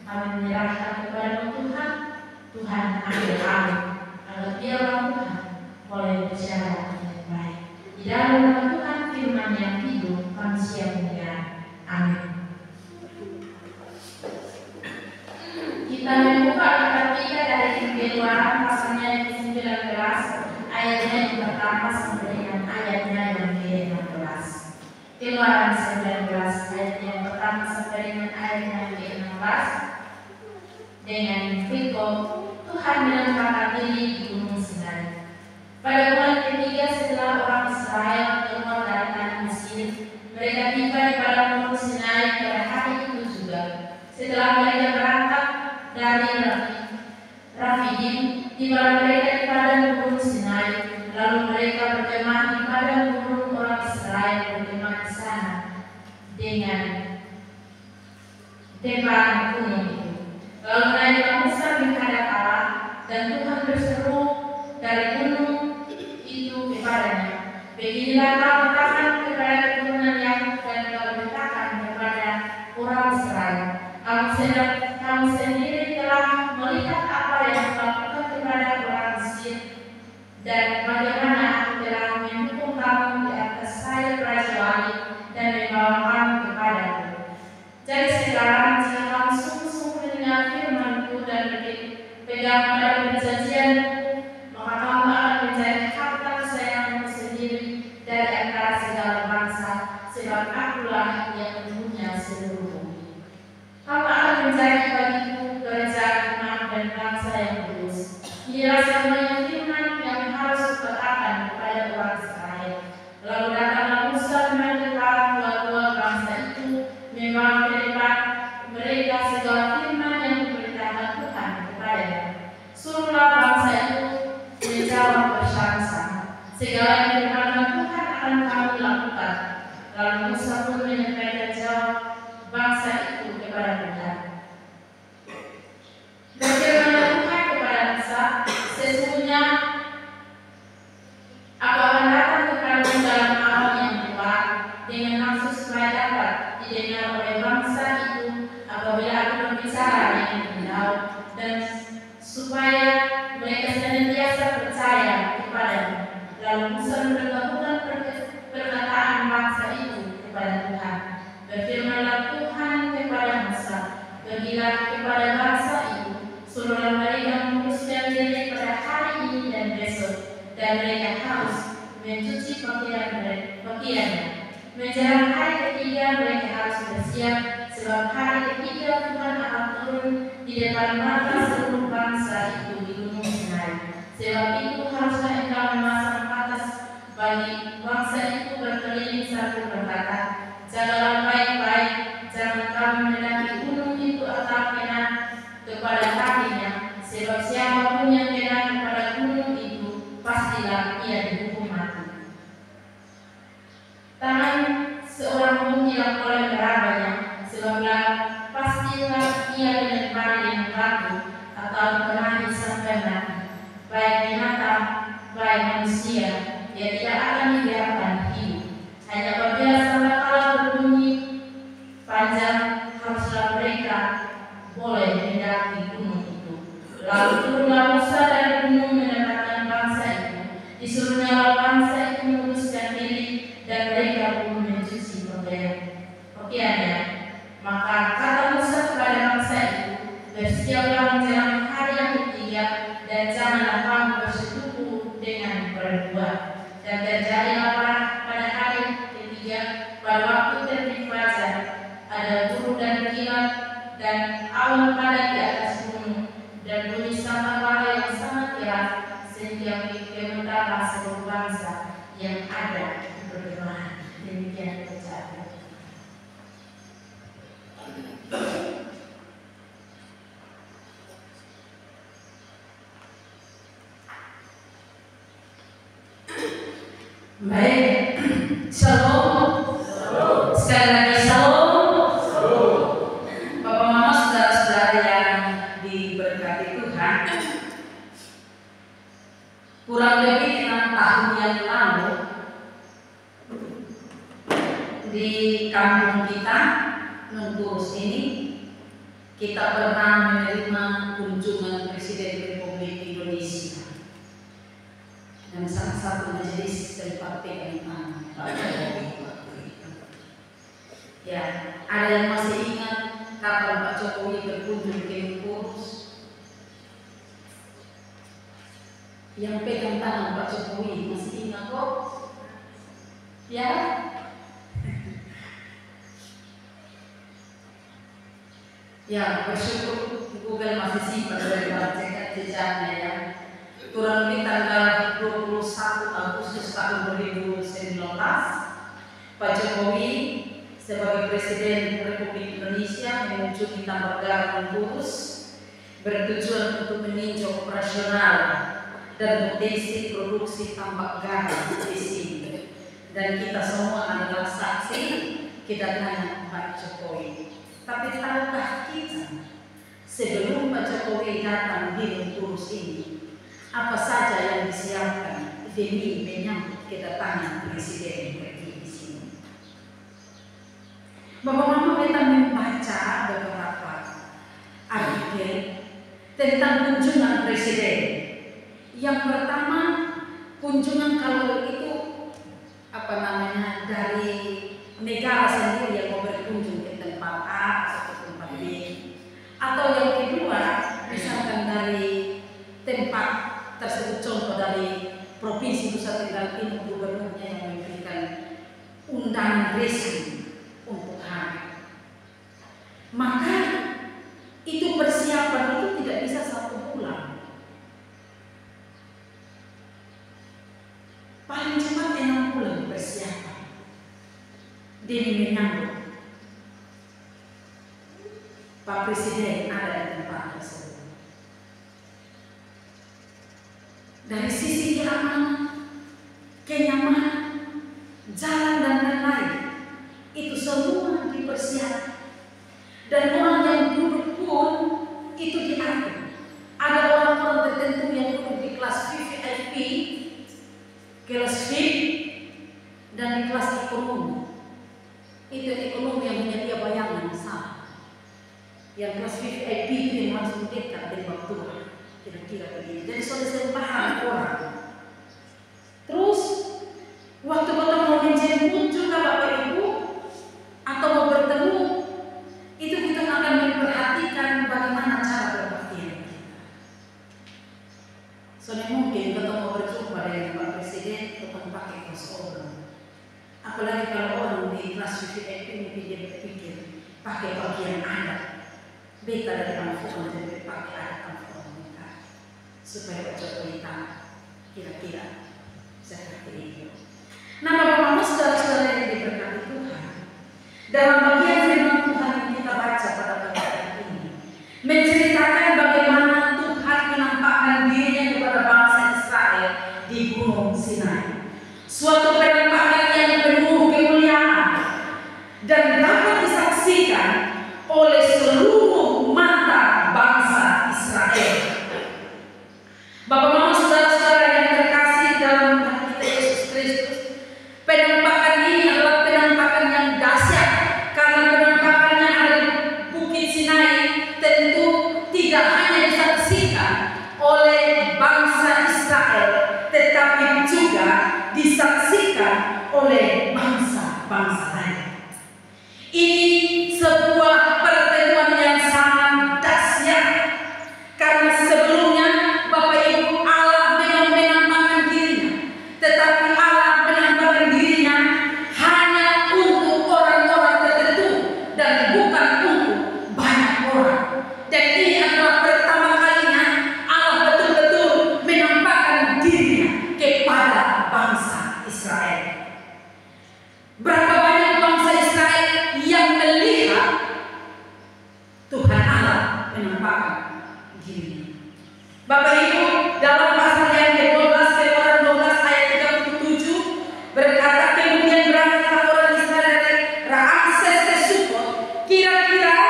Kami menyerahkan kepada Tuhan. Tuhan ambil kami agar biarlah Tuhan boleh bicara dengan baik. Di dalam nama Tuhan firman yang hidup kami siap mendengar. Amin. Kita membuka kitab 3 dari Keluaran pasalnya yang ke-19 ayatnya yang pertama sampai dengan ayatnya yang ke-16. Keluaran 19 ayat yang pertama sampai dengan ayatnya yang ke-16 dengan firman Tuhan menampakkan diri di Gunung Sinai. Pada bulan ketiga setelah orang Israel keluar dari tanah Mesir, mereka tiba di padang Gunung Sinai pada hari itu juga. Setelah mereka berangkat dari Rafidim, tiba mereka di padang Gunung Sinai. Lalu mereka berkemah di padang gunung, orang Israel berkemah di sana dengan depan gunung itu. Lalu naiklah Musa menghadap Allah, dan Tuhan berseru dari gunung itu kepadanya, beginilah kau katakan kepada keturunan Yakub dan kau beritakan kepada orang Israel, kamu sendiri telah melihat apa yang kulakukan kepada orang Mesir, dan bagaimana aku telah mendukung kamu di atas sayap Raja Wali dan membawa kamu kepadaku. Jadi sekarang jika kamu sungguh-sungguh mendengar firman-Ku dan berpegang pada perjanjian-Ku, maka kamu akan menjadi harta kesayangan-Ku sendiri dari antara segala bangsa, sebab Akulah yang mempunyai seluruh bumi. Kamu akan menjadi bagiku kerajaan umat dan bangsa yang kudus. Inilah semuanya firman yang harus kukatakan kepada orang Israel. Lalu datanglah Musa memanggil kedua bangsa itu, membawa ke depan mereka segala firman yang diperintahkan Tuhan kepadanya. Suruhlah bangsa itu menjawab bersama-sama, segala yang diperintahkan Tuhan akan kami lakukan. Lalu Musa pun menyampaikan jawab bangsa itu kepada Tuhan. Berfirmanlah Tuhan kepada Musa, sesungguhnya aku akan datang kepadamu dalam malam yang gelap, dengan maksud supaya dapat didengar oleh bangsa itu apabila aku berbicara dengan engkau, dan supaya mereka senantiasa percaya kepadamu. Lalu Musa memberitahukan perkataan bangsa itu kepada Tuhan. Berfirmanlah Tuhan kepada Musa, pergilah kepada bangsa itu, suruhlah mereka menguruskan diri pada hari ini dan besok, dan mereka harus mencuci pakaiannya. Menjelang hari ketiga mereka harus bersiap, sebab hari ketiga Tuhan akan turun di depan mata seluruh bangsa itu di Gunung Sinai. Sebab itu haruslah engkau memasang batas bagi bangsa itu berkeliling sambil berkata, jagalah baik-baik, jangan kamu mendaki gunung itu atau kena kepada kakinya, sebab siapapun yang kena kepada gunung itu pastilah ia dihukum mati. Tangan seorang pun tidak boleh merabanya, sebablah pastilah ia dilempari dengan batu atau dikenai sampai mati. Baik binatang, baik manusia, dia tidak akan dibiarkan hidup. Hanya apabila sangkakala berbunyi panjang, haruslah mereka boleh mendaki gunung itu. Lalu turunlah Musa dari gunung mendapatkan bangsa itu. Disuruhnya bangsa itu menguruskan diri, dan mereka pun mencuci pakaiannya. Maka kata Musa kepada bangsa itu, bersiaplah menjelang hari yang ketiga, dan janganlah kamu bersetubuh dengan berdua. Dan terjadilah pada hari ketiga, pada waktu terbit fajar, ada burung dan kilat dan awan padat di atas gunung, dan bunyi sangkakala yang sangat keras, sehingga gemetarlah seluruh bangsa yang ada di perkemahan. Demikian terjadi. Baik, shalom. Sekali lagi shalom. Bapak Mama, saudara-saudara yang diberkati Tuhan, kurang lebih 6 tahun yang lalu di kampung kita Nungkurus ini kita pernah menerima kunjungan Presiden Republik Indonesia dan salah satu majelis tempat pegang tangan Pak Jokowi. Ya, ada yang masih ingat kapan Pak Jokowi berkunjung ke Bengkulu? Yang pegang tangan Pak Jokowi masih ingat kok? Ya? Ya, bersyukur Google masih simpan dari jejaknya ya. Kurang lebih tanggal 21 Agustus tahun 2019, Pak Jokowi sebagai Presiden Republik Indonesia mengunjungi tambak garam Bengkulu bertujuan untuk meninjau operasional dan potensi produksi tambak garam di sini. Dan kita semua adalah saksi kedatangan Pak Jokowi. Tapi tahukah kita sebelum Pak Jokowi datang di Bengkulu ini, apa saja yang disiapkan demi menyambut kedatangan Presiden di sini? Bapak-bapak, kita membaca beberapa artikel tentang kunjungan Presiden. Yang pertama, kunjungan kalau itu dari negara sendiri yang mau berkunjung ke tempat A atau tempat B, atau yang kedua misalkan dari tempat tersebut, contoh dari Provinsi Nusa Tenggara Timur, gubernurnya yang memberikan undangan resmi untuk hari. Maka itu persiapan itu tidak bisa 1 bulan. Paling cepat 6 bulan persiapan demi menyambut Pak Presiden ada di tempat tersebut. Dari sisi keamanan, kenyamanan, jalan dan lain-lain, itu semua dipersiapkan. Dan orang yang duduk pun itu diatur. Ada orang-orang tertentu yang duduk di kelas VIP, kelas VIP, dan di kelas ekonomi. Itu ekonomi yang menjadi bayangan sama. Yang kelas VIP itu yang langsung dekat dengan Tuhan, kira-kira begini. Jadi sudah sembahan orang. Terus waktu kita mau menjemput juga Bapak Ibu atau mau bertemu, itu kita akan memperhatikan bagaimana cara berpakaian kita. Soalnya mungkin kita mau berjumpa dengan Pak Presiden, kita pakai kaos orang. Apalagi kalau orang di kelas VIP mungkin dia berpikir pakai pakaian adat. Beta dari Al-Quran jadi pakai adat Al-Quran mereka supaya Pak Jokowi tahu kira-kira seperti itu. Nah, Bapak-Bapak, saudara-saudara yang diberkati Tuhan, dalam bagian firman Tuhan yang kita baca pada pagi hari ini menceritakan bagaimana Tuhan menampakkan dirinya kepada bangsa Israel di Gunung Sinai. Suatu penampakan yang penuh kemuliaan dan dapat disaksikan oleh seluruh mata bangsa Israel. Bapak-bapak, saudara-saudara yang terkasih dalam Tuhan kita Yesus Kristus, penampakan ini adalah penampakan yang dahsyat karena penampakannya ada di Bukit Sinai. Tentu tidak hanya disaksikan oleh bangsa Israel, tetapi juga disaksikan oleh bangsa-bangsa lain. Ini sebuah pertemuan yang sangat dahsyat karena sebelumnya Bapak Ibu, Allah memang menampakkan dirinya, tetapi Allah menampakkan dirinya hanya untuk orang-orang tertentu dan bukan untuk banyak orang. Dan ini adalah pertama kalinya Allah betul-betul menampakkan dirinya kepada bangsa Israel. Berapa banyak bangsa Israel yang melihat Tuhan Allah menampakkan dirinya. Bapak Ibu, dalam pasal yang ke-12 Keluaran 12 ayat 37 berkata, kemudian berangkatlah orang Israel dari Ramses ke Sukot, kira-kira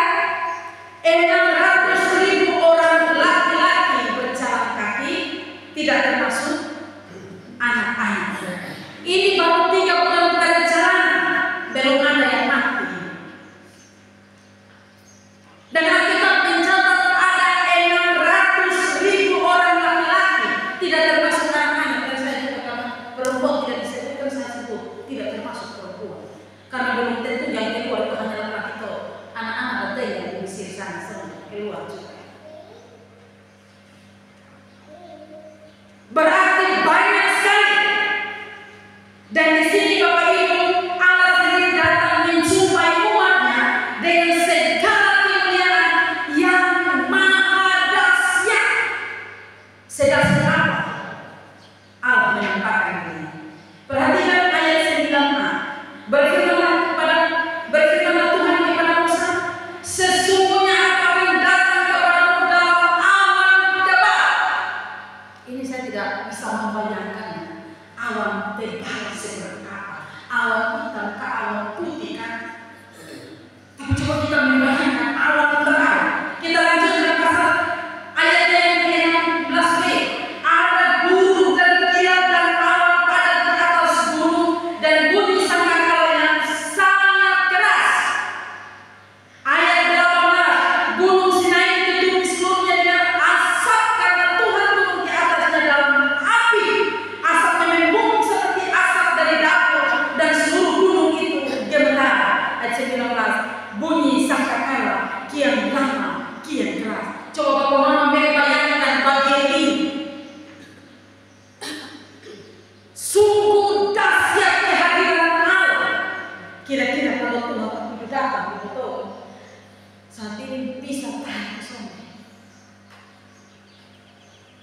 600.000 orang laki-laki berjalan kaki, tidak termasuk anak-anak. Ini baru 3 bulan perjalanan, belum ada yang mati. Dan Alkitab keluar juga. Berarti banyak sekali. Dan di sini Bapak Ibu, Allah sendiri datang menjumpai umatnya dengan segala kemuliaan yang maha dahsyat. Sedahsyat apa? Allah menampakkan ini. Perhatikan ayat 9a. Berfirmanlah Tuhan kepada Musa, sesungguhnya aku akan datang kepadamu dalam awan tebal. Ini saya tidak bisa membayangkan awan tebal seperti apa. Awan hitam ke awan putih kan. Tapi coba kita membayangkan awan tebal. Kita lanjutkan pasal ayatnya yang ke-16b. Ada guru dan kilat dan awan padat di atas gunung dan bunyi sangkakala yang sangat keras. Ayat 18, gunung Sinai ditutupi seluruhnya dengan asap karena Tuhan turun ke atasnya dalam api. Asapnya membumi seperti asap dari dapur dan seluruh gunung itu gemetar. Ayat 19, bunyi sangkakala kian lama kian keras. Coba Bapak Mama membayangkan bagian ini. Sungguh dahsyat kehadiran Allah. Kira-kira kalau Tuhan itu datang betul, saat ini bisa tahan sampai.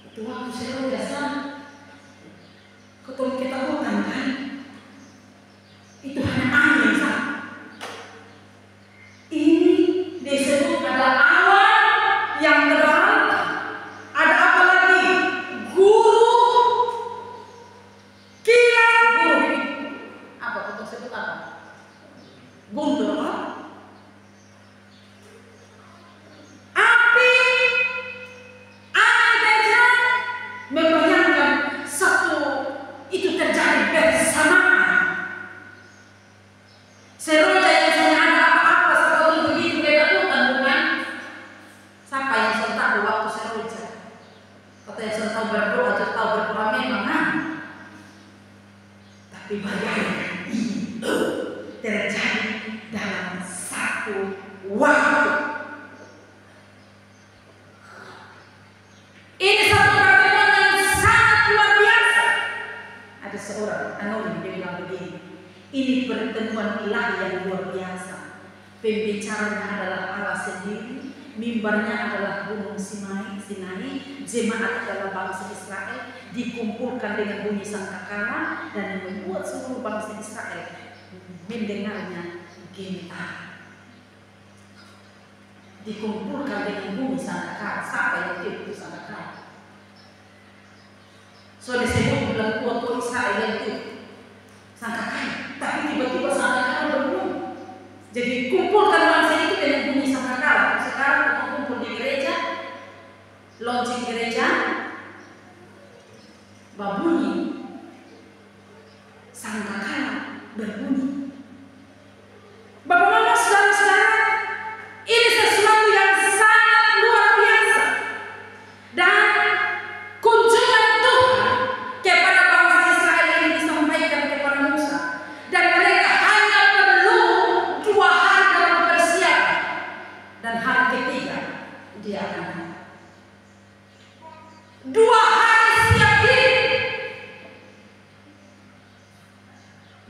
Itu waktu saya biasa ketemu kita hutan kan. Itu hanya angin sah. Ini disebut ada awan yang tebal. Ada apa lagi? Guru kilat. Guru ini apa? Untuk sebut apa? Guntur apa? Api, angin kencang. Membayangkan satu itu terjadi bersamaan. Seroja yang sana ada apa-apa seperti begitu ketakutan bukan? Siapa yang sudah tahu waktu seroja? Kata yang sudah tahu berdoa, sudah tahu berdoa memang kan? Tapi bayangkan ini terjadi dalam satu waktu. Ini satu pertemuan yang sangat luar biasa. Ada seorang anonim dia bilang begini, ini pertemuan ilahi yang luar biasa. Pembicaranya adalah Allah sendiri, mimbarnya adalah gunung Sinai, jemaat adalah bangsa Israel, dikumpulkan dengan bunyi sangkakala dan membuat seluruh bangsa Israel mendengarnya gemetar. Dikumpulkan dengan bunyi sangkakala. Siapa yang itu sangkakala? So disebut bilang kuat Israel yang itu sangkakala, tapi tiba-tiba sangkakala berbunyi. Jadi kumpulkan bangsa itu dengan bunyi sangkakala. Sekarang kita kumpul di gereja, launching gereja, berbunyi sangkakala berbunyi. Bapak Mama saudara-saudara, ini sesuatu yang sangat luar biasa. Dan kunjungan Tuhan kepada bangsa Israel ini disampaikan kepada Musa. Dan mereka hanya perlu 2 hari dalam persiapan. Dan hari ketiga dia akan datang. 2 hari siap diri.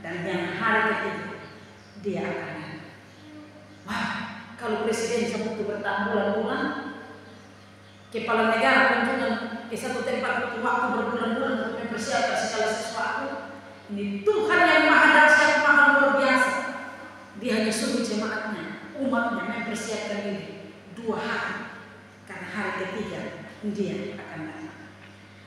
Dan yang hari ketiga dia akan datang. Wah, kalau presiden sebut bertahan bulan-bulan, kepala negara kunjungan ke satu tempat butuh waktu berbulan-bulan untuk mempersiapkan segala sesuatu. Ini Tuhan yang maha dahsyat, maha luar biasa. Dia hanya suruh jemaatnya, umatnya mempersiapkan ini 2 hari. Karena hari ketiga dia akan datang.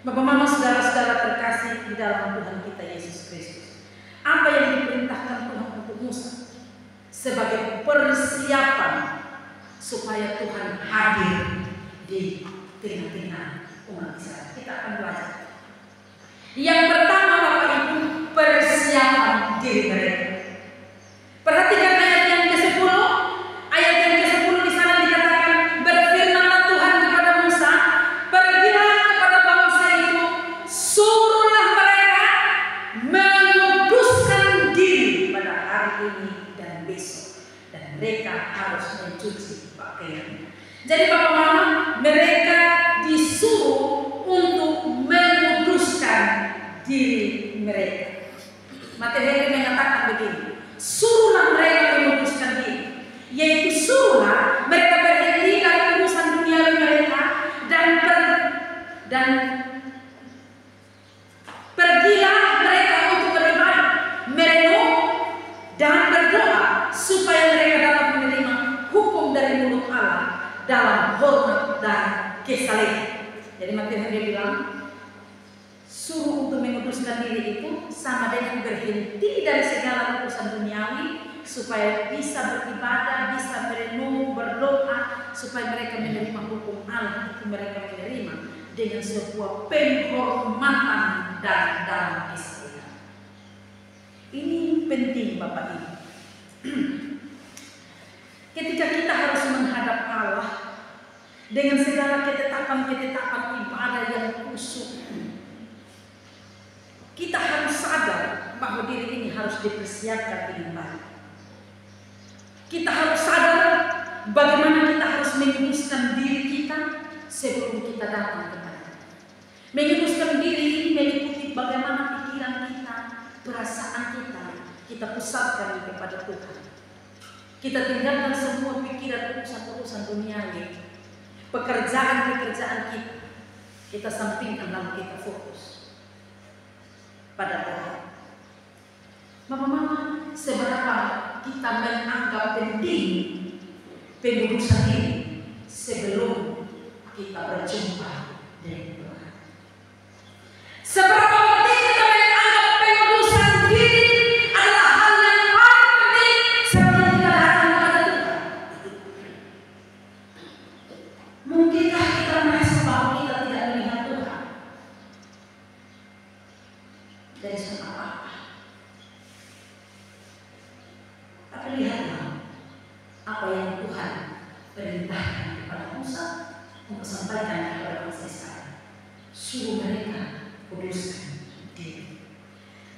Bapak Mama saudara-saudara terkasih di dalam Tuhan kita Yesus Kristus. Apa yang diperintahkan Tuhan untuk Musa? Sebagai persiapan supaya Tuhan hadir di tengah-tengah umat Israel. Kita akan belajar. Yang pertama Bapak Ibu, persiapan diri mereka. Perhatikan ayat yang ke-10. Ayat yang ke-10 di sana dikatakan, berfirmanlah Tuhan kepada Musa, pergilah kepada bangsa itu, suruhlah mereka menguduskan diri pada hari ini dan besok, dan mereka harus mencuci pakaian. Jadi Bapak Mama, mereka disuruh untuk menguduskan diri mereka. Matius Henry mengatakan begini, suruhlah mereka menguduskan diri, yaitu suruhlah mereka berhenti dari urusan duniawi mereka dan pergilah mereka untuk beribadah, merenung dan berdoa supaya mereka dapat menerima hukum dari mulut Allah dalam hormat dan kesalehan. Jadi Matius Henry bilang, suruh untuk menguduskan diri itu sama dengan berhenti dari segala urusan duniawi supaya bisa beribadah, bisa merenung, berdoa supaya mereka menerima hukum Allah. Itu mereka menerima dengan sebuah penghormatan dan dalam kesalehan. Ini penting Bapak Ibu. Ketika kita harus menghadap Allah dengan segala ketetapan-ketetapan ibadah yang khusyuk, kita harus sadar bahwa diri ini harus dipersiapkan dengan baik. Kita harus sadar bagaimana kita harus menguduskan diri kita sebelum kita datang kepada. Menguduskan diri ini meliputi bagaimana pikiran kita, perasaan kita pusatkan kepada Tuhan. Kita tinggalkan semua pikiran urusan-urusan duniawi, pekerjaan-pekerjaan kita sampingkan lalu kita fokus pada Tuhan. Mama-mama, seberapa kita menganggap penting pengudusan ini sebelum kita berjumpa dengan Tuhan? Seberapa penting kita menganggap pengudusan diri adalah hal yang paling penting sebelum kita datang kepada Tuhan? Mungkinkah kita merasa bahwa kita tidak melihat Tuhan dari semua apa? Tapi lihatlah apa yang Tuhan perintahkan kepada Musa untuk sampaikan kepada bangsa Israel. Suruh mereka kuduskan diri.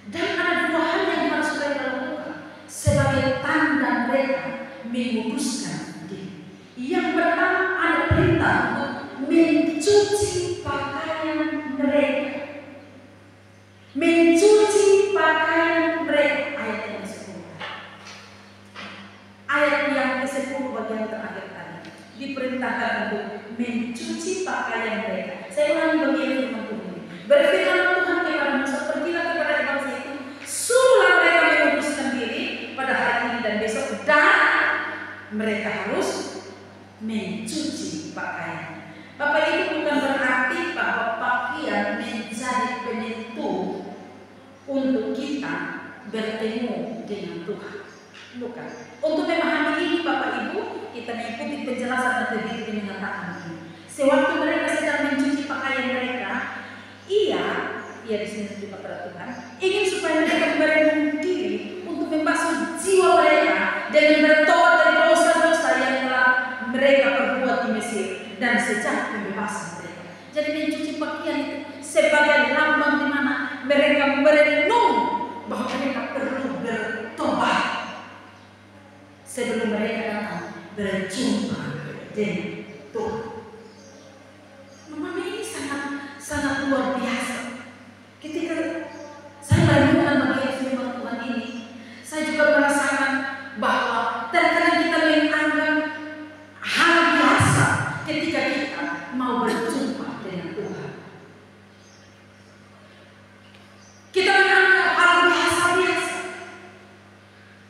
Dan ada dua hal yang harus mereka lakukan sebagai tanda mereka menguduskan diri. Yang pertama, ada perintah untuk mencuci pakaian mereka. Mencuci pakaian mereka. Ayat yang ke-10. Ayat yang ke-10 bagian terakhir tadi diperintahkan untuk mencuci pakaian mereka. Saya ulangi bagian firman Tuhan ini. Berfirman Tuhan kepada Musa, pergilah kepada bangsa itu, suruhlah mereka menguduskan diri pada hari ini dan besok, dan mereka harus mencuci pakaian. Bapak Ibu, bukan berarti bahwa pakaian menjadi penentu untuk kita bertemu dengan Tuhan. Bukan. Untuk memahami ini Bapak Ibu, kita mengikuti penjelasan Matius Henry mengatakan begini. Sewaktu mereka sedang mencuci pakaian mereka, ia di sini juga pada Tuhan, ingin supaya mereka merenung diri untuk membasuh jiwa mereka dan bertobat dari dosa-dosa yang telah mereka perbuat di Mesir dan sejak pembebasan mereka. Jadi mencuci pakaian itu sebagai lambang di mana mereka merenung bahwa mereka perlu bertobat sebelum mereka datang berjumpa dengan Tuhan. Memang ini sangat luar biasa. Ketika saya merenungkan bagian firman Tuhan ini, saya juga merasakan bahwa terkadang kita menganggap hal biasa ketika kita mau berjumpa dengan Tuhan. Kita menganggap hal biasa-biasa.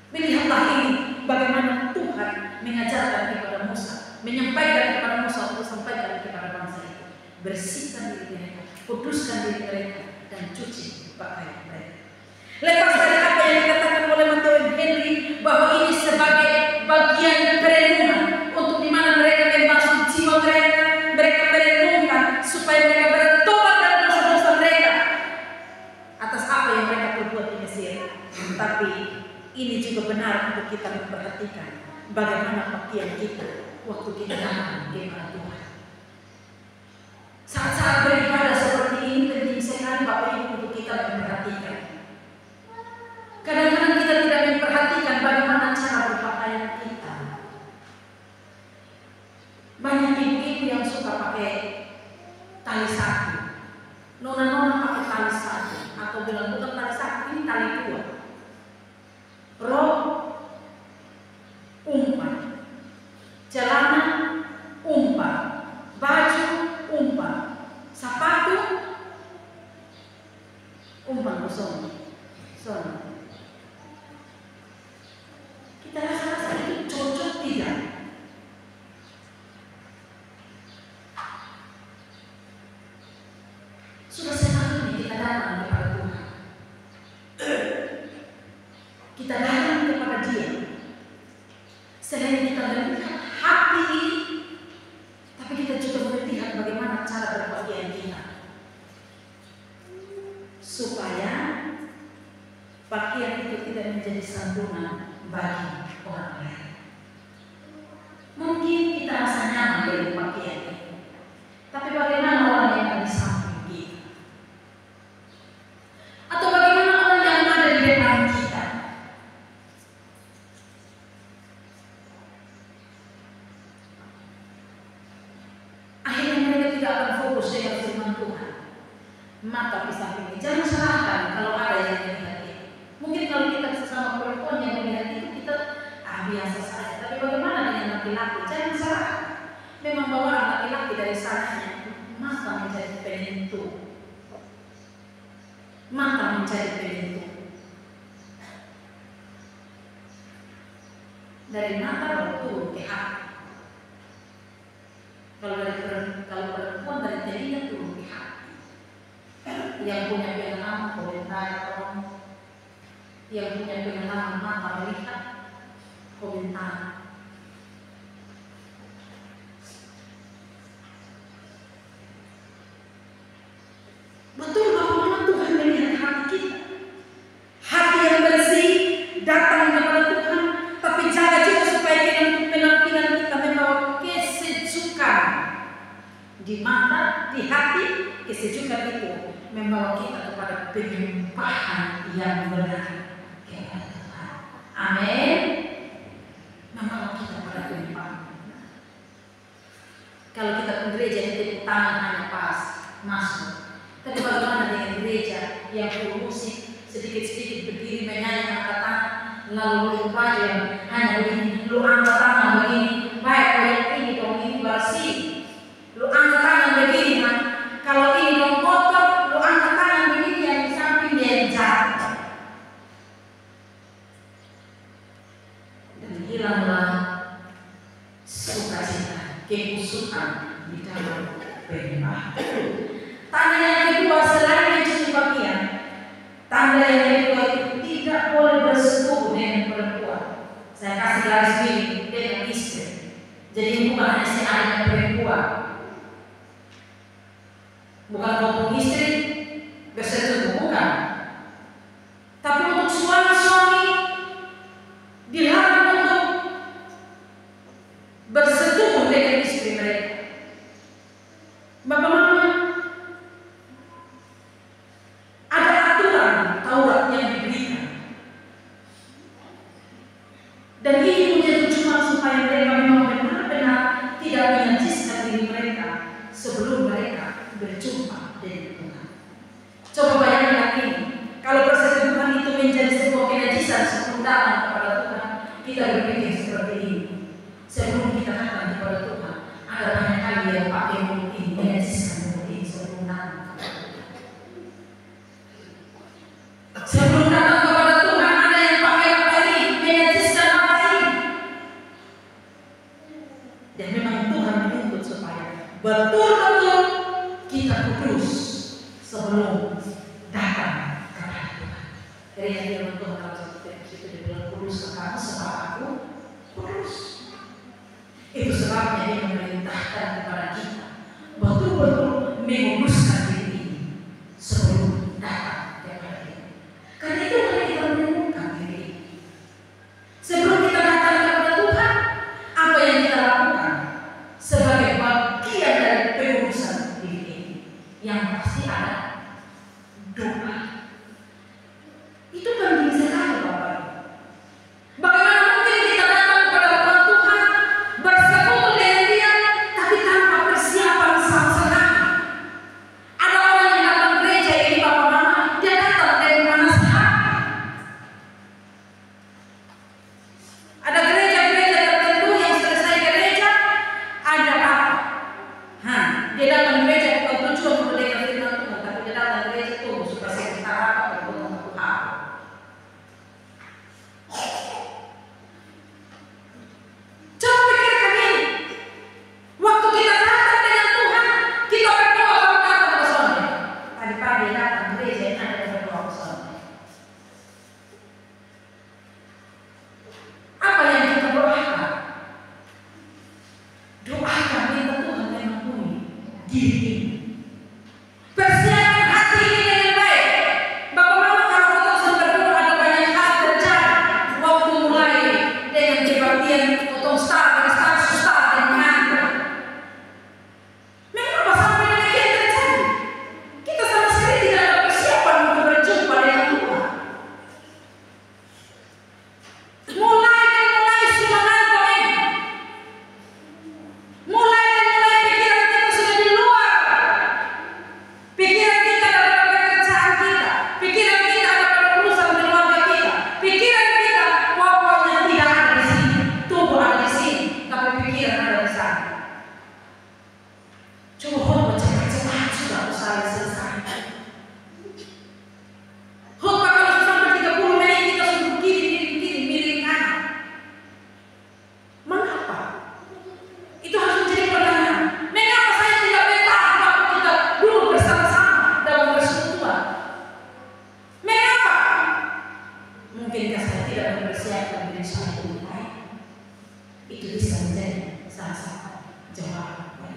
Melihatlah ini bagaimana Tuhan mengajarkan kepada Musa, menyampaikan kepada Musa untuk sampaikan kepada bangsa itu. Bersihkan diri mereka, kuduskan diri mereka, dan cuci pakaian mereka. Lepas dari apa yang dikatakan oleh Matius Henry bahwa ini sebagai bagian perenungan untuk dimana mereka membasuh jiwa mereka, mereka merenungkan supaya mereka bertobat dari dosa-dosa mereka atas apa yang mereka perbuat di Mesir. Tapi ini juga benar untuk kita memperhatikan bagaimana pakaian kita waktu kita datang kepada Tuhan. Saat-saat beribadah seperti ini penting sekali Bapak Ibu untuk kita memperhatikan. Kadang-kadang kita tidak memperhatikan bagaimana cara berpakaian kita. Banyak suka pakai tali satu. Nona-nona pakai tali satu. Atau bilang bukan tali satu, ini tali dua. Rok umpan, celana umpan, baju umpan, sepatu umpan kosong. Kita rasa itu cocok tidak? Sudah sepatutnya kita datang kepada Tuhan. Kita datang kepada Dia. Selain kita melihat hati ini, tapi kita juga melihat bagaimana cara berpakaian kita, supaya pakaian itu tidak menjadi santunan bagi orang lain. Mungkin kita rasa nyaman dari pakaian itu, tapi bagaimana orang yang ada di samping kita? Atau bagaimana orang yang ada di depan kita? Akhirnya mereka tidak akan fokus dengan firman Tuhan. Maka di samping ini jangan salahkan kalau ada yang melihat itu. Mungkin kalau kita sesama perempuan yang melihat itu kita biasa saja. Tapi bagaimana dengan laki-laki? Jangan salahkan. Memang bawaan laki-laki dari sananya mata menjadi penentu. Mata menjadi penentu. Dari mata baru turun ke hati. Kalau perempuan dari telinga turun ke hati. Yang punya pengalaman komentar orang, yang punya pengalaman mata melihat komentar. Betul bahwa Tuhan melihat hati kita, hati yang bersih datang kepada Tuhan, tapi jaga juga supaya penampilan kita membawa kesejukan di mata, di hati. Kesejukan itu membawa kita kepada penyembahan yang benar kepada Tuhan. Amin. Membawa kita kepada penyembahan. Kalau kita ke gereja yang tepuk tangan hanya pas masuk. Tapi bagaimana dengan gereja yang full musik, sedikit-sedikit berdiri menyanyi angkat tangan, lalu baju yang hanya begini, lu angkat tangan begini, baik yang ini dong ini bersih, lu angkat tangan begini, kalau ini dong kotor, lu angkat tangan begini yang di samping dia yang jatuh. Dan hilanglah sukacita, kekusukan di dalam penyembahan. Tanda yang kedua selain mencuci pakaian, tanda yang kedua itu tidak boleh bersetubuh dengan perempuan. Saya kasih garis miring dengan istri. Jadi bukan hanya si anak perempuan, bukan untuk istri bersetubuh, bukan. Tapi untuk suami-suami dilarang untuk bersetubuh dengan istri mereka. Bagaimana? Ada aturan Taurat yang diberikan, dan ini punya tujuan supaya mereka memang benar-benar tidak menajiskan diri mereka sebelum mereka berjumpa dengan Tuhan. Coba bayangkan ini, kalau persetubuhan itu menjadi sebuah kenajisan sebelum datang kepada Tuhan, kita berpikir seperti ini. Sebelum kita datang kepada Tuhan, ada banyak kali yang pakai mulut ini, menajiskan mulut ini sebelum datang kepada Tuhan. Sebelum datang kepada Tuhan, ada yang pakai apa ini, menajiskan apa ini. Dan memang Tuhan menuntut supaya betul-betul kita kudus sebelum datang kepada Tuhan. Karena firman Tuhan dalam satu teks itu dibilang kudus kamu sebab aku kudus. Itu sebabnya dia memerintahkan kepada kita betul-betul menguduskan diri ini sebelum datang kepada Dia. Karena itu kalau kita menemukan diri sebelum kita datang kepada Tuhan, apa yang kita lakukan sebagai bagian dari pengurusan diri ini, yang pasti ada doa. Itu penting sekali, Bapak. Bagaimana mungkin kita datang kepada Tuhan bersekutu dengan Dia, tapi tanpa persiapan Dia datang gereja bukan tujuan untuk mendengar firman Tuhan, tapi dia datang gereja itu supaya saya berharap berbuat Tuhan. Coba pikirkan ini. Waktu kita datang dengan Tuhan, kita berdoa kalau datang ke sana. Tadi pagi datang gereja yang ada berdoa ke sana. Apa yang kita doakan? Doakan minta Tuhan mengampuni diri ini. Persiapkan hati ini dengan baik. Bapak Mama, kalau kita sedang berdoa ada banyak hal terjadi. Waktu mulai dengan kebaktian potong start dan mengantuk. Mengapa sampai demikian terjadi? Kita sama sekali tidak ada persiapan untuk berjumpa dengan Tuhan. Mulai sudah ngantuk ini. Mulai pikiran kita sudah di luar. Pikiran kita ada pada pekerjaan kita. Pikiran kita ada pada urusan keluarga kita. Pikiran kita pokoknya tidak ada di sini. Tubuh ada di sini, tapi pikiran ada di sana. Coba cepat sudah usaha selesai. Khotbah kalau sampai 30 menit kita sudah kiri miring kanan. Mengapa? Itu harus menjadi pertanyaan. Mengapa saya tidak bertahan waktu kita duduk bersama-sama dalam persekutuan? Mengapa? Mungkinkah saya tidak mempersiapkan diri saya dengan baik? Itu bisa menjadi salah satu jawaban.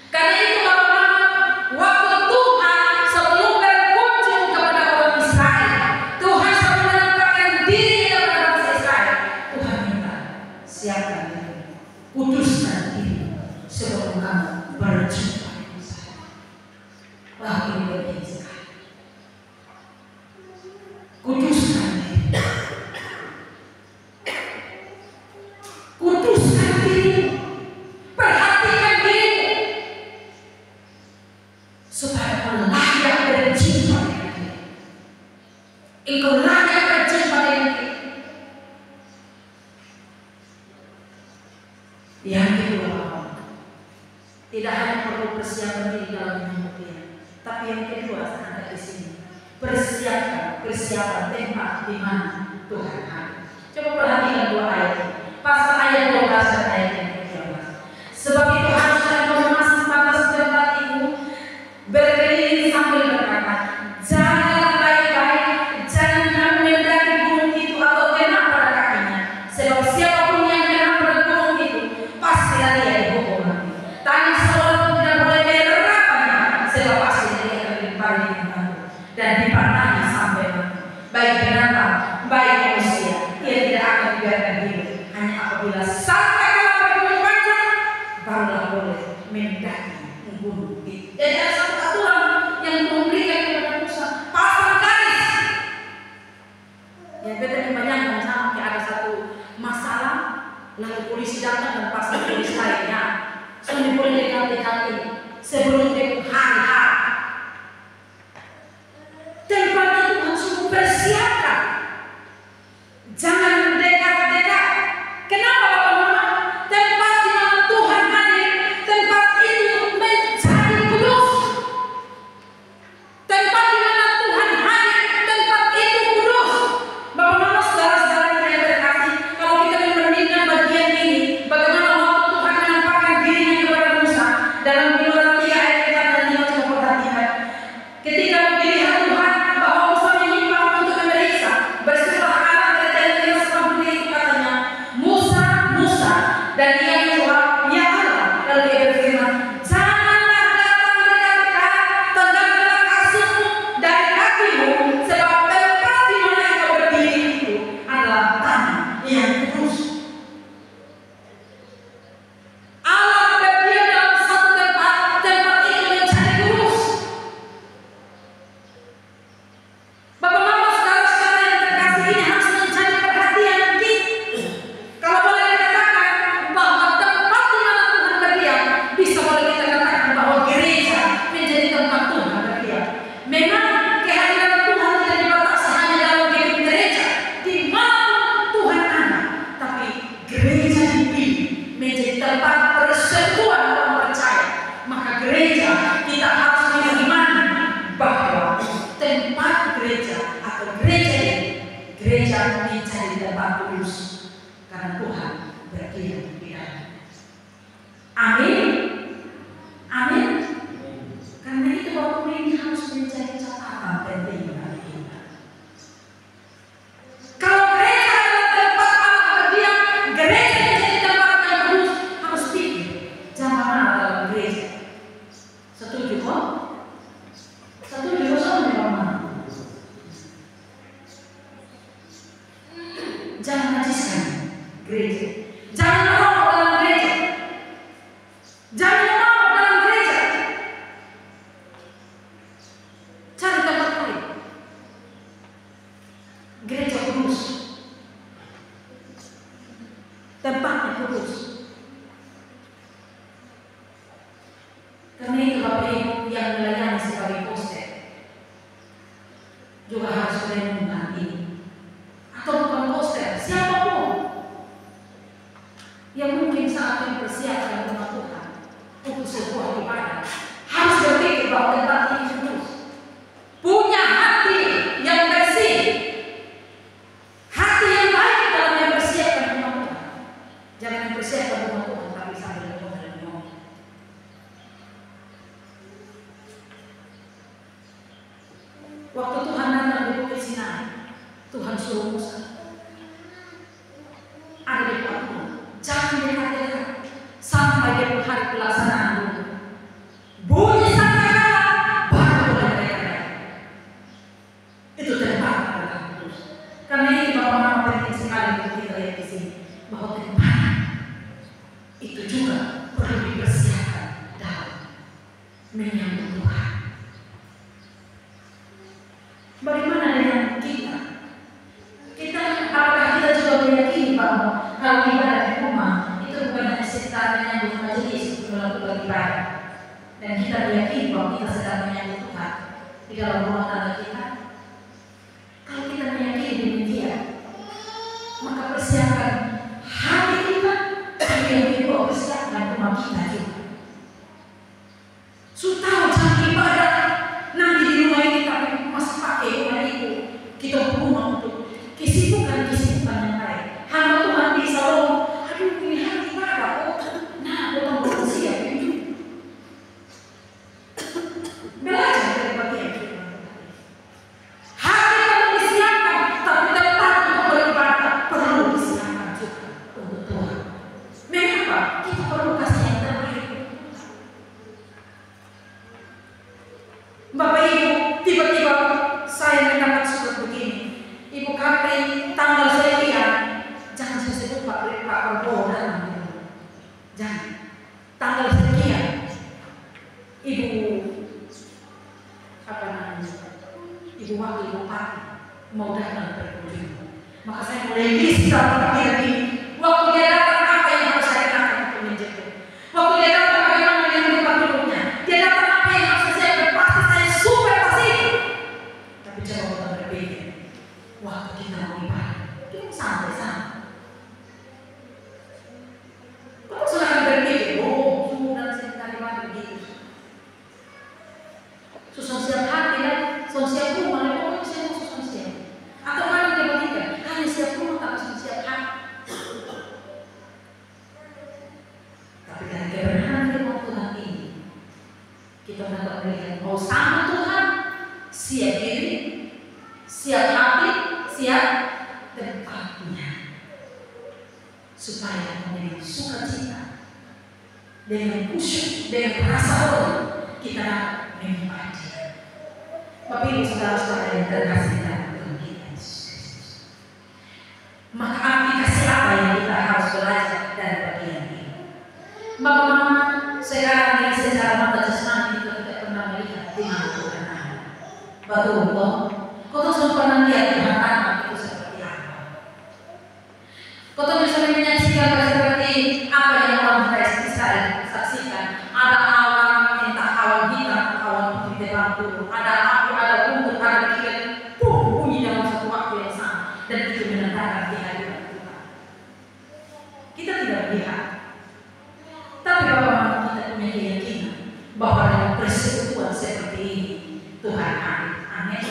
Karena itu Bapak-Bapak, waktu Tuhan sebelum berkunjung kepada orang Israel, Tuhan selalu menampakkan diri kepada bangsa Israel. Tuhan minta, siapkan diri, kuduskan diri sebelum kamu berjumpa dengan saya. Wah, ini berbeda sekali. Kuduskan diri. Kuduskan diri. Perhatikan diri. Supaya engkau layak berjumpa dengan dia. Engkau layak berjumpa dengan dia. Yang kedua, tidak hanya perlu persiapan diri dalam menyambut dia, tapi yang kedua ada di sini. Persiapan tempat di mana Tuhan hadir. Coba perhatikan dua ayat. Pasal ayat 12 dan ayat yang ke-13. Sebab itu haruslah engkau memasang batas tempat itu berkeliling sambil berkata, janganlah baik-baik, jangan kamu mendaki gunung itu atau kena pada kakinya. Sebab siapapun yang kena pada gunung itu, pastilah dia dihukum mati. Tangis seorang tidak boleh merapanya, sebab pasti dia akan dipari dengan batu dan dipanahnya sampai mati. Baik binatang, baik manusia, ia tidak akan dibiarkan hidup. Hanya apabila sampai kalau bergunung panjang, barulah boleh mendaki gunung itu. Jadi ada satu aturan yang Tuhan berikan kepada Musa, pasang garis. Ya, kita membayangkan sama kayak ada satu masalah, lalu polisi datang dan pasang garis lainnya. Sudah boleh dekat-dekat ini sebelum dia hari-hari. Tempatnya Tuhan suruh persiapkan. Jangan dekat-dekat. Kenapa Bapak-Mama? Tempat di mana Tuhan hadir, tempat itu menjadi kudus. Tempat di mana Tuhan hadir, tempat itu kudus. Bapak-Mama, saudara-saudara yang terkasih, kalau kita membandingkan bagian ini, bagaimana waktu Tuhan menampakkan dirinya kepada Musa dalam Keluaran 3 ayat 4 dan 5, coba perhatikan. Ketika dilihat Tuhan bahwa Musa menyimpang untuk memberi Karena itu Bapak Ibu yang melayani sebagai poster juga harus merenungkan ini. Atau bukan poster, siapapun yang mungkin saat mempersiapkan rumah Tuhan untuk sebuah ibadah harus berpikir bahwa tempat ini kudus, punya hati yang bersih, hati yang baik dalam mempersiapkan rumah Tuhan. Jangan mempersiapkan rumah Tuhan tapi sambil ngomong. Waktu Tuhan datang di Bukit Sinai, Tuhan suruh Musa ada di depan, jangan dekat-dekat sampai dia hari pelaksanaan dulu. Bunyi sangkakala baru boleh dekat. Itu tempat adalah kudus. Karena ini Bapak-Bapak penting sekali untuk kita lihat di sini bahwa tempat itu juga perlu dipersiapkan dalam menyambut Tuhan. Bagaimana dengan kita? Apakah kita juga meyakini bahwa kalau ibadah di rumah itu bukan hanya sekedar menyambut majelis untuk melakukan ibadah, dan kita meyakini bahwa kita sedang menyambut Tuhan di dalam rumah tangga kita? Kalau kita meyakini demikian, maka persiapkan hati kita yang kedua persiapkan rumah kita juga. Sudah jam ibadah nanti di rumah ini tapi masih pakai rumah itu kita rumah untuk kesibukan yang baik. Hamba Tuhan bisa aduh ini hari ibadah nah belum bersiap ini. Belajar dari bagian kita. Hati perlu disiapkan, tapi tempat untuk beribadah perlu disiapkan juga untuk Tuhan. Mengapa? Kita perlu kasih yang terbaik. Bapak Ibu, tiba-tiba saya mendapat surat begini. Ibu Kapri tanggal sekian, jangan saya sebut Pak Prabowo datang. Jangan. Tanggal sekian, Ibu Ibu Wakil Bupati mau datang berkunjung. Maka saya mulai list dalam pikiran ini. Waktu dia datang apa yang harus saya lakukan untuk menjemput? Waktu dia datang bagaimana yang tempat duduknya? Dia datang apa yang harus saya lakukan? Pasti saya super pasti. Tapi coba kita berpikir. Waktu kita mau ibadah, kita santai sana. Kau sudah akan berpikir, sudah saya ibadah begitu. Susah siap hati dan susah siap rumah, pokoknya saya mau susah siap. Atau mana dia berpikir, hanya siap rumah tapi susah siap hati. Tapi dari kebenaran firman Tuhan ini, kita dapat melihat mau sama Tuhan, siap diri, siap hati, siap tempatnya, supaya dengan sukacita, dengan khusyuk, dengan rasa hormat kita menyembah Dia. Bapak Ibu saudara-saudara yang terkasih dalam Tuhan kita Yesus Kristus, maka aplikasi apa yang kita harus belajar dari bagian ini? Mama sekarang ini secara mata jasmani kita tidak pernah melihat di mana Tuhan ada. Betul, kau tak pernah lihat Tuhan anak itu seperti apa. Kau tak bisa menyaksikan seperti apa yang orang Israel saksikan. Ada awan, entah awan hitam, awan putih terang turun. Ada api, ada buntut, ada kilat, bunyi dalam satu waktu yang sama. Dan itu menandakan kehadiran Tuhan. Kita tidak melihat, tapi Bapak-Bapak kita punya keyakinan bahwa dalam persekutuan seperti ini Tuhan hadir. Amin.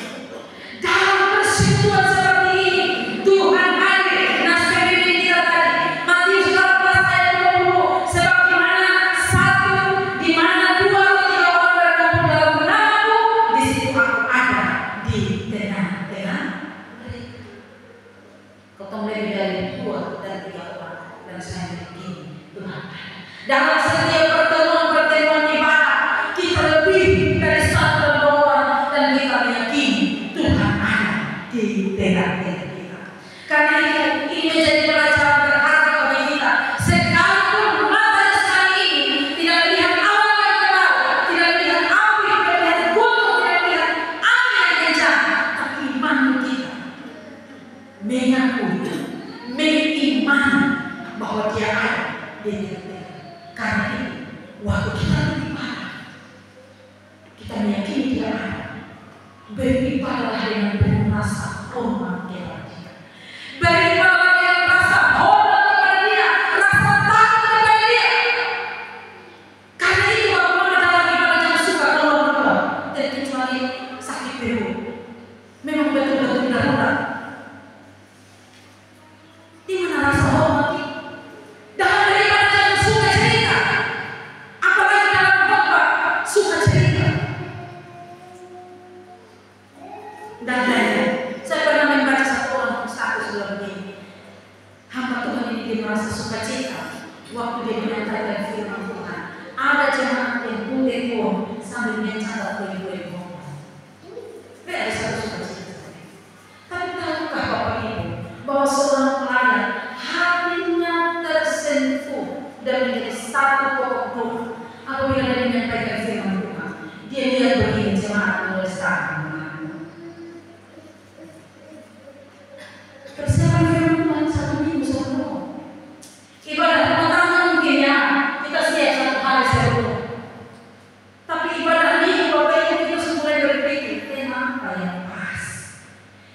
Dalam persekutuan seperti ini Tuhan hadir. Nah, seperti kita tadi Matius 18 ayat 20, sebab di mana satu, di mana dua atau tiga orang berkumpul dalam namaku, di situ aku ada di tengah-tengah mereka. Ketemu lebih dari 2 dan 3 orang dan saya begini Tuhan ada. Dalam setiap pertemuan ibadah kita lebih dari 1 dan 2 orang dan kita meyakini Tuhan ada di tengah-tengah kita. Karena itu ini menjadi pelajaran berharga bagi kita. Sekalipun mata sekali ini tidak melihat awan yang tebal, tidak melihat api, tidak melihat gunung, tidak melihat angin yang kencang, tapi iman kita mengakui, mengimani bahwa Dia ada di tengah-tengah. Karena itu waktu kita beribadah kita meyakini Dia ada. Beribadahlah dengan penuh rasa hormat kepada Dia. Beribadahlah dengan rasa hormat kepada Dia, rasa takut kepada Dia. Karena itu bagaimana dalam ibadah jangan suka keluar-keluar, terkecuali sakit perut. Memang betul-betul darurat. Di mana rasa hormat itu? Dalam beribadah jangan suka cerita. Apalagi dalam khotbah suka cerita. Dan saya pernah membaca satu orang status dalam begini. Hamba Tuhan ini dia merasa sukacita waktu dia menyampaikan firman Tuhan. Ada jemaat yang boleh sambil mencatat kue-kue ngomong. Ada satu sukacita. Tapi tahukah Bapak Ibu bahwa seorang pelayan hatinya tersentuh dan menjadi satu pokok doa apabila dia menyampaikan firman Tuhan. Dia lihat begini jemaat melestari. Persiapan firman Tuhan 1 minggu sebelum ibadah rumah tangga mungkin ya kita siap 1 hari sebelum. Tapi ibadah minggu Bapak Ibu kita mulai berpikir tema apa yang pas.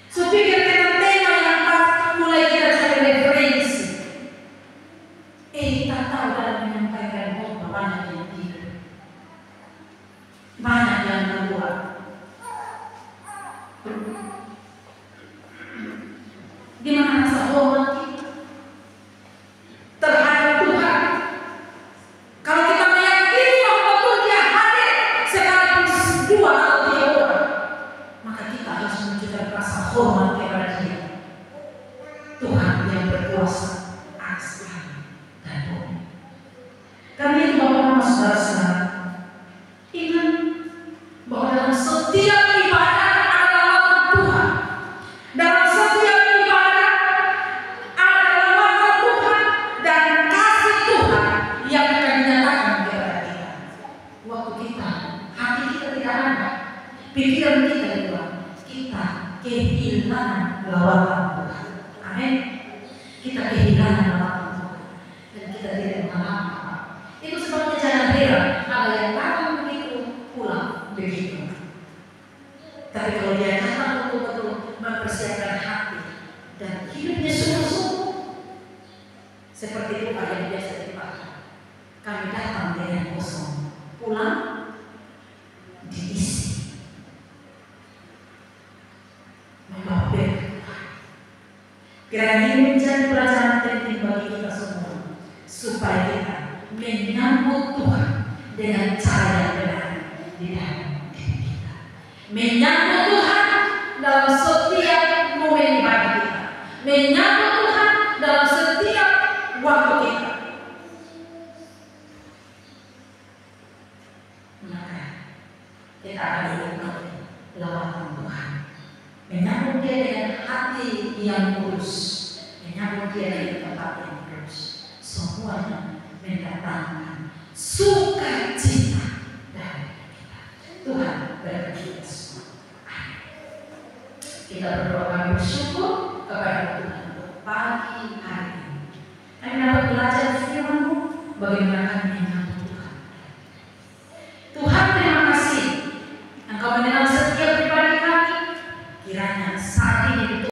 So pikir tema yang pas mulai kita cari referensi. Kita tahu dalam menyampaikan khotbah banyak yang tidak, banyak yang membuat. Di mana rasa hormat kita terhadap Tuhan? Kalau kita meyakini bahwa betul Dia hadir sekalipun 2 atau 3 orang, maka kita harus menunjukkan rasa hormat kepada Dia. Tuhan yang berkuasa atas langit dan bumi. Karena itu Bapak-Bapak Saudara-saudara, ingat bahwa dalam setiap ibadah adalah waktu Tuhan. Dalam setiap pikiran kita juga, kita kehilangan lawatan Tuhan. Amin. Kita kehilangan lawatan Tuhan dan kita tidak mengalami. Itu sebabnya jangan heran ada yang datang begitu, pulang begitu. Tapi kalau dia datang betul-betul mempersiapkan hati dan hidupnya sungguh-sungguh, seperti itu yang biasa dipakai. Kami datang dengan kosong, pulang diisi. Kiranya ini menjadi pelajaran penting bagi kita semua, supaya kita menyambut Tuhan dengan cara yang benar di dalam diri kita. Menyambut Tuhan dalam setiap momen ibadah kita, menyambut Tuhan dalam setiap waktu kita. Maka kita akan menikmati lawatan Tuhan. Menyambut Dia dengan hati yang kudus, menyambut Dia dengan tempat yang kudus. Semuanya mendatangkan sukacita dari kita. Tuhan berkati kita semua. Kita berdoa kami bersyukur kepada Tuhan untuk pagi hari ini. Kami dapat belajar firman-Mu bagaimana kami